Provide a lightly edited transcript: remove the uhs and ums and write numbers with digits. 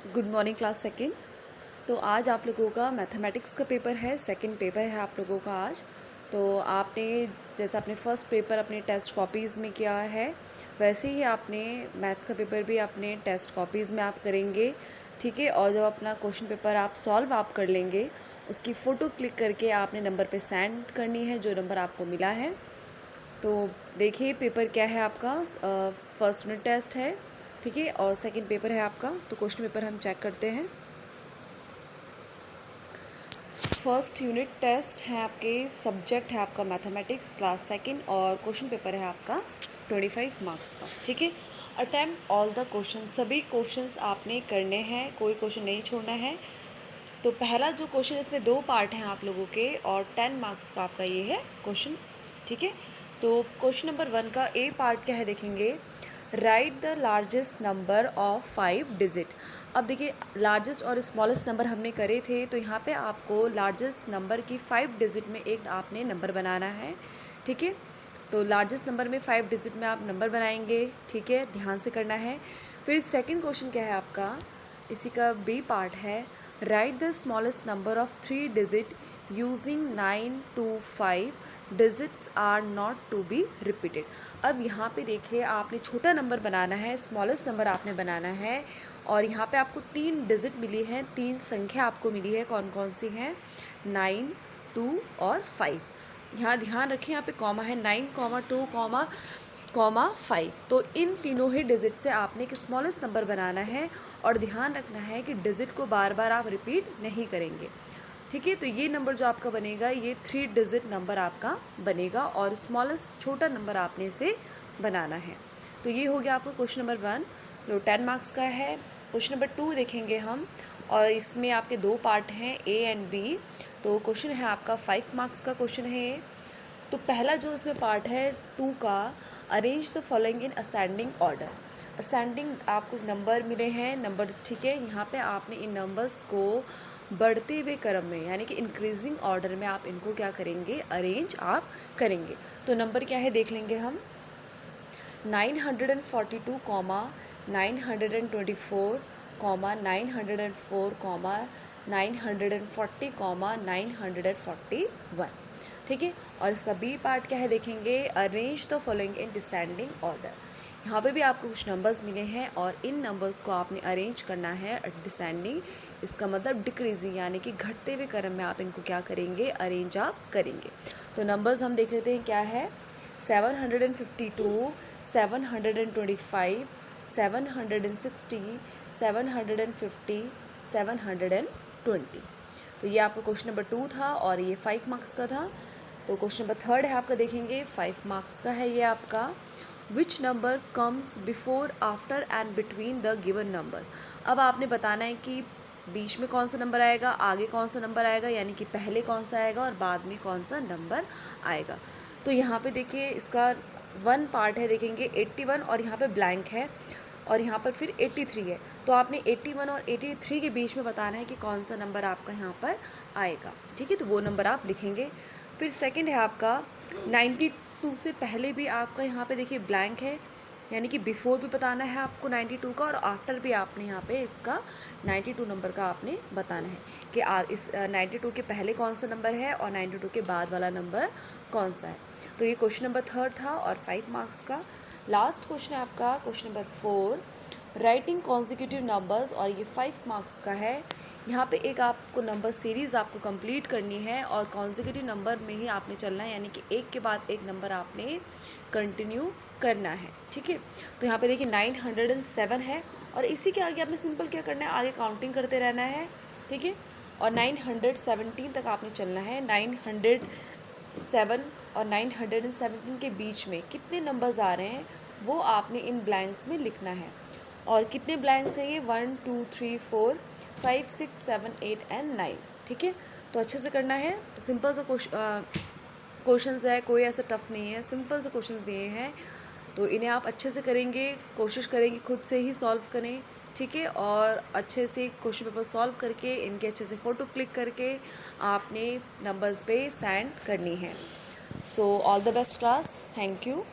Good morning class second. तो आज आप लोगों का मैथमेटिक्स का पेपर है, सेकंड पेपर है आप लोगों का आज। तो आपने जैसा अपने फर्स्ट पेपर अपने टेस्ट कॉपीज़ में किया है, वैसे ही आपने मैथ्स का पेपर भी अपने टेस्ट कॉपीज़ में आप करेंगे, ठीक है। और जब अपना क्वेश्चन पेपर आप सॉल्व आप कर लेंगे, उसकी फ़ोटो क्लिक करके आपने नंबर पे सेंड करनी है जो नंबर आपको मिला है। तो देखिए पेपर क्या है आपका, फर्स्ट यूनिट टेस्ट है, ठीक है, और सेकंड पेपर है आपका। तो क्वेश्चन पेपर हम चेक करते हैं। फर्स्ट यूनिट टेस्ट है आपके, सब्जेक्ट है आपका मैथमेटिक्स क्लास सेकंड, और क्वेश्चन पेपर है आपका 25 मार्क्स का, ठीक है। अटैम्प्ट ऑल द क्वेश्चन, सभी क्वेश्चंस आपने करने हैं, कोई क्वेश्चन नहीं छोड़ना है। तो पहला जो क्वेश्चन, इसमें 2 पार्ट हैं आप लोगों के, और 10 मार्क्स का आपका ये है क्वेश्चन, ठीक है। तो क्वेश्चन नंबर 1 का ए पार्ट क्या है देखेंगे। Right the largest number of 5 digit. अब देखिए लार्जेस्ट और स्मॉलेस्ट नंबर हमने करे थे, तो यहाँ पे आपको लार्जेस्ट नंबर की 5 डिजिट में एक आपने नंबर बनाना है, ठीक है। तो लार्जेस्ट नंबर में 5 डिजिट में आप नंबर बनाएंगे, ठीक है, ध्यान से करना है। फिर सेकंड क्वेश्चन क्या है आपका, इसी का बी पार्ट है। Write the smallest number of 3 digit using 9 to 5 digits are not to be repeated. अब यहाँ पे देखिए आपने छोटा नंबर बनाना है, स्मॉलेस्ट नंबर आपने बनाना है, और यहाँ पे आपको 3 डिजिट मिली है, 3 संख्या आपको मिली है। कौन कौन सी हैं? 9, 2 और 5। यहाँ ध्यान रखें, यहाँ पे कॉमा है, 9, 2, 5। तो इन तीनों ही डिजिट से आपने एक स्मॉलेस्ट नंबर बनाना है, और ध्यान रखना है कि डिजिट को बार बार आप रिपीट नहीं करेंगे, ठीक है। तो ये नंबर जो आपका बनेगा, ये 3 डिजिट नंबर आपका बनेगा, और स्मॉलेस्ट छोटा नंबर आपने से बनाना है। तो ये हो गया आपका क्वेश्चन नंबर 1 जो 10 मार्क्स का है। क्वेश्चन नंबर 2 देखेंगे हम, और इसमें आपके 2 पार्ट हैं, ए एंड बी। तो क्वेश्चन है आपका 5 मार्क्स का क्वेश्चन है ये। तो पहला जो इसमें पार्ट है 2 का, arrange the following in ascending order. Ascending आपको नंबर मिले हैं, नंबर, ठीक है। यहाँ पे आपने इन नंबर्स को बढ़ते हुए क्रम में, यानी कि इंक्रीजिंग ऑर्डर में आप इनको क्या करेंगे, अरेंज आप करेंगे। तो नंबर क्या है देख लेंगे हम। 942, 924, 904, 940, 941, ठीक है। और इसका बी पार्ट क्या है देखेंगे। Arrange the following in descending order. यहाँ पे भी आपको कुछ नंबर्स मिले हैं, और इन नंबर्स को आपने अरेंज करना है डिसेंडिंग, इसका मतलब डिक्रीजिंग, यानी कि घटते हुए क्रम में आप इनको क्या करेंगे, अरेंज आप करेंगे। तो नंबर्स हम देख लेते हैं क्या है। 752, 725, 760, 750, 720। तो ये आपका क्वेश्चन नंबर 2 था, और ये 5 मार्क्स का था। तो क्वेश्चन नंबर 3 है आपका देखेंगे, 5 मार्क्स का है ये आपका। Which number comes before, after and between the given numbers. अब आपने बताना है कि बीच में कौन सा नंबर आएगा, आगे कौन सा नंबर आएगा, यानी कि पहले कौन सा आएगा और बाद में कौन सा नंबर आएगा। तो यहाँ पे देखिए इसका 1 पार्ट है देखेंगे 81, और यहाँ पे ब्लैंक है, और यहाँ पर फिर 83 है। तो आपने 81 और 83 के बीच में बताना है कि कौन सा नंबर आपका यहाँ पर आएगा, ठीक है। तो वो नंबर आप लिखेंगे। फिर सेकंड है आपका 92 से पहले भी आपका यहाँ पे देखिए ब्लैंक है, यानी कि बिफोर भी बताना है आपको 92 का, और आफ्टर भी आपने यहाँ पे इसका 92 नंबर का आपने बताना है कि इस 92 के पहले कौन सा नंबर है और 92 के बाद वाला नंबर कौन सा है। तो ये क्वेश्चन नंबर 3 था, और 5 मार्क्स का। लास्ट क्वेश्चन है आपका question number 4, writing consecutive numbers, और ये 5 मार्क्स का है। यहाँ पे एक आपको नंबर सीरीज़ आपको कंप्लीट करनी है, और कॉन्जिक्यूटिव नंबर में ही आपने चलना है, यानी कि एक के बाद एक नंबर आपने कंटिन्यू करना है, ठीक है। तो यहाँ पे देखिए 907 है, और इसी के आगे आपने सिंपल क्या करना है, आगे काउंटिंग करते रहना है, ठीक है। और 917 तक आपने चलना है। 907 और 917 के बीच में कितने नंबर्स आ रहे हैं वो आपने इन ब्लैंक्स में लिखना है। और कितने ब्लैंक्स हैं ये, 1 2 3 4 5 6 7 8 एंड 9, ठीक है। तो अच्छे से करना है, सिंपल सा क्वेश्चंस है, कोई ऐसा टफ नहीं है, सिंपल से क्वेश्चन दिए हैं। तो इन्हें आप अच्छे से करेंगे, कोशिश करेंगे खुद से ही सॉल्व करें, ठीक है। और अच्छे से क्वेश्चन पेपर सॉल्व करके इनके अच्छे से फ़ोटो क्लिक करके आपने नंबर्स पे सेंड करनी है। So all the best class, thank you.